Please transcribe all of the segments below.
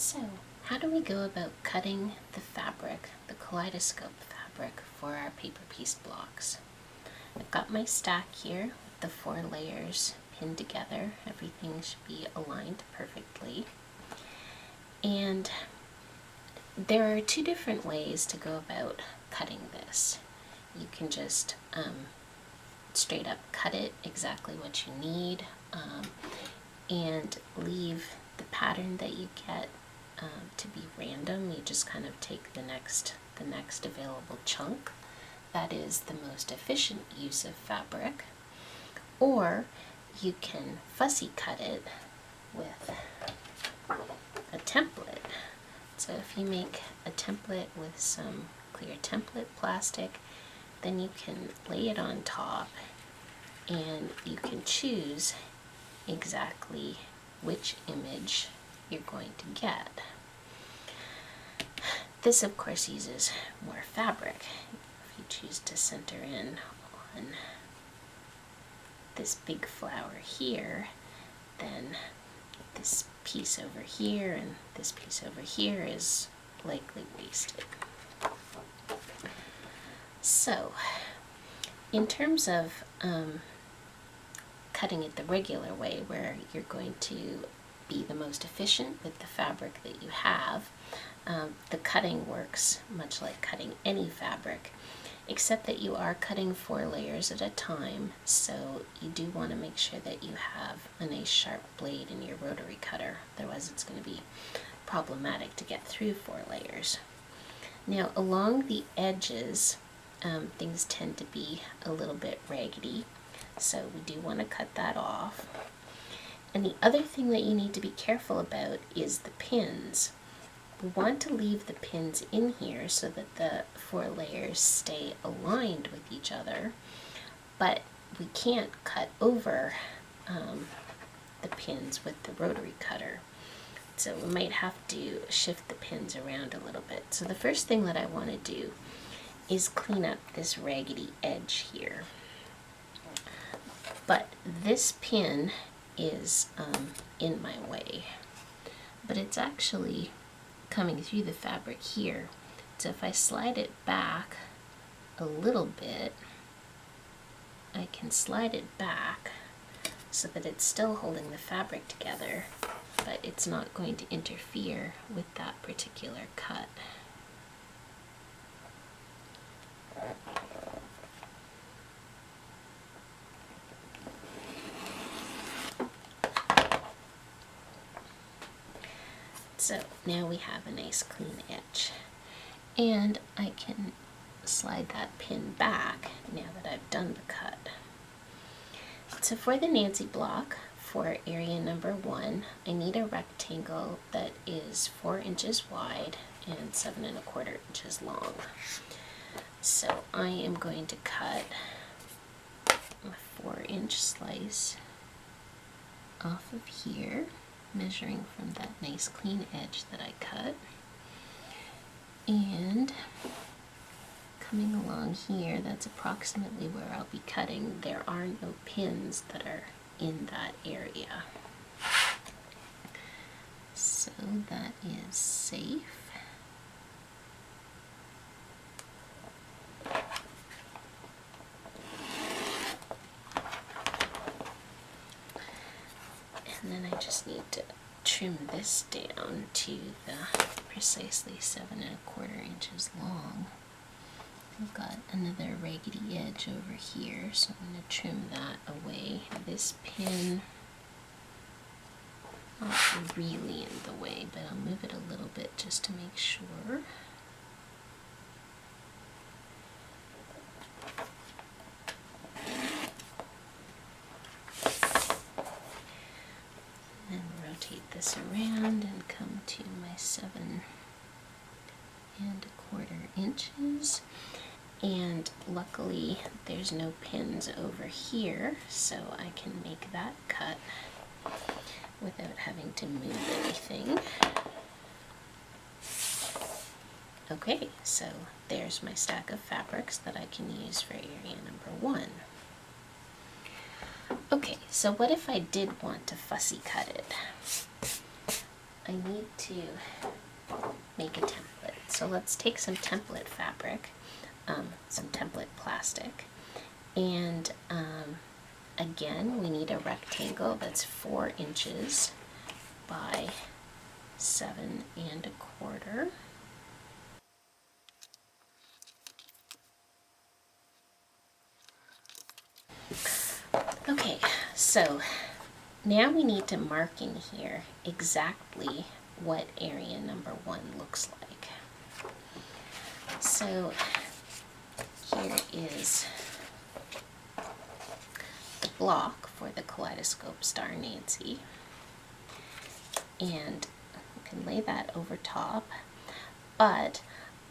So, how do we go about cutting the fabric, the kaleidoscope fabric, for our paper piece blocks? I've got my stack here with the 4 layers pinned together. Everything should be aligned perfectly. And there are 2 different ways to go about cutting this. You can just straight up cut it exactly what you need and leave the pattern that you get to be random. You just kind of take the next available chunk. That is the most efficient use of fabric. Or you can fussy cut it with a template. So if you make a template with some clear template plastic, then you can lay it on top and you can choose exactly which image you're going to get. This of course uses more fabric. If you choose to center in on this big flower here, then this piece over here and this piece over here is likely wasted. So, in terms of cutting it the regular way, where you're going to be the most efficient with the fabric that you have, the cutting works much like cutting any fabric, except that you are cutting 4 layers at a time, so you do want to make sure that you have a nice sharp blade in your rotary cutter, otherwise it's going to be problematic to get through 4 layers. Now along the edges, things tend to be a little bit raggedy, so we do want to cut that off. And the other thing that you need to be careful about is the pins. We want to leave the pins in here so that the 4 layers stay aligned with each other, but we can't cut over the pins with the rotary cutter. So we might have to shift the pins around a little bit. So the first thing that I want to do is clean up this raggedy edge here. But this pin is in my way, but it's actually coming through the fabric here. So if I slide it back a little bit, I can slide it back so that it's still holding the fabric together, but it's not going to interfere with that particular cut. So now we have a nice clean edge, and I can slide that pin back now that I've done the cut. So for the Nancy block, for area number 1, I need a rectangle that is 4 inches wide and 7 1/4 inches long. So I am going to cut a 4-inch slice off of here, measuring from that nice clean edge that I cut, and coming along here, that's approximately where I'll be cutting. There are no pins that are in that area, so that is safe. And then I just need to trim this down to the precisely 7 1/4 inches long. I've got another raggedy edge over here, so I'm going to trim that away. This pin, not really in the way, but I'll move it a little bit just to make sure. Rotate this around and come to my 7 1/4 inches, and luckily there's no pins over here, so I can make that cut without having to move anything. Okay, so there's my stack of fabrics that I can use for area number 1. Okay, so what if I did want to fussy cut it? I need to make a template. So let's take some template fabric, some template plastic, and again, we need a rectangle that's 4 inches by 7 1/4. Okay, so now we need to mark in here exactly what area number 1 looks like. So here is the block for the kaleidoscope Star Nancy, and you can lay that over top, but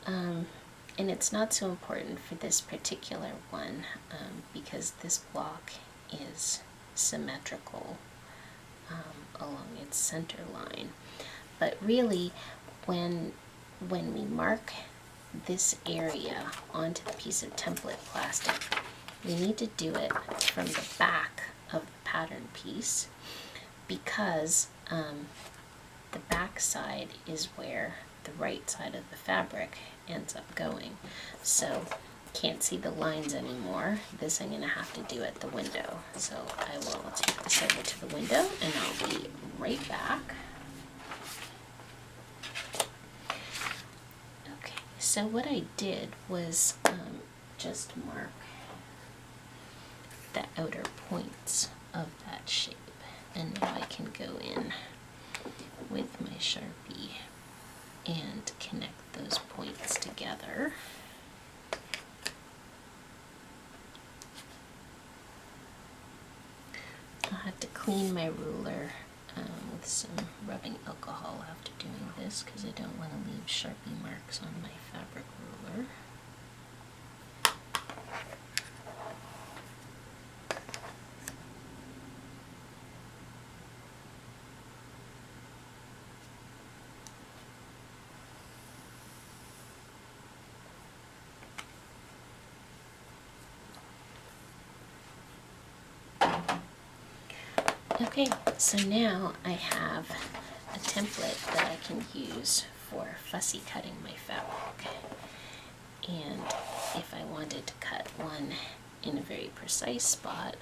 and it's not so important for this particular one because this block is symmetrical along its center line. But really, when we mark this area onto the piece of template plastic, we need to do it from the back of the pattern piece, because the back side is where the right side of the fabric ends up going. So can't see the lines anymore. This I'm going to have to do at the window. So I will take this over to the window and I'll be right back. Okay, so what I did was just mark the outer points of that shape, and now I can go in with my Sharpie and connect those points together. I'll have to clean my ruler with some rubbing alcohol after doing this, because I don't want to leave Sharpie marks on my fabric ruler. Okay, so now I have a template that I can use for fussy cutting my fabric. And if I wanted to cut one in a very precise spot,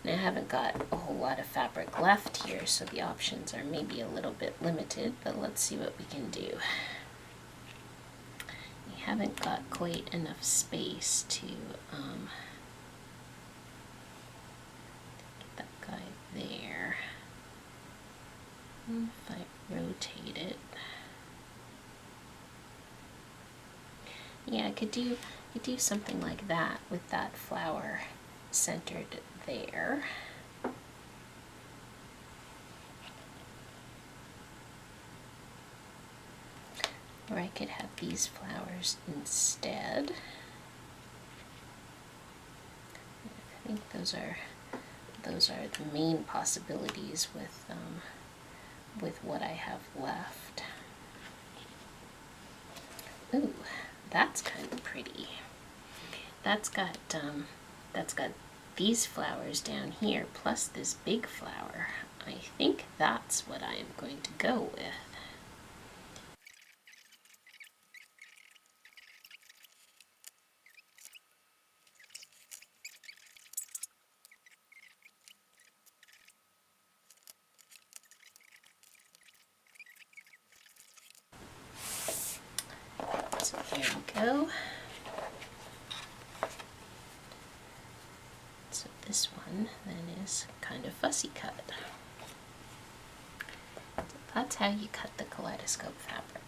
and I haven't got a whole lot of fabric left here, so the options are maybe a little bit limited, but let's see what we can do. We haven't got quite enough space to get that guy there. If I rotate it, yeah, I could do something like that with that flower centered there. Or I could have these flowers instead. I think those are the main possibilities with what I have left. Ooh, that's kind of pretty. That's got these flowers down here plus this big flower. I think that's what I am going to go with. So there we go. So this one then is kind of fussy cut. So that's how you cut the kaleidoscope fabric.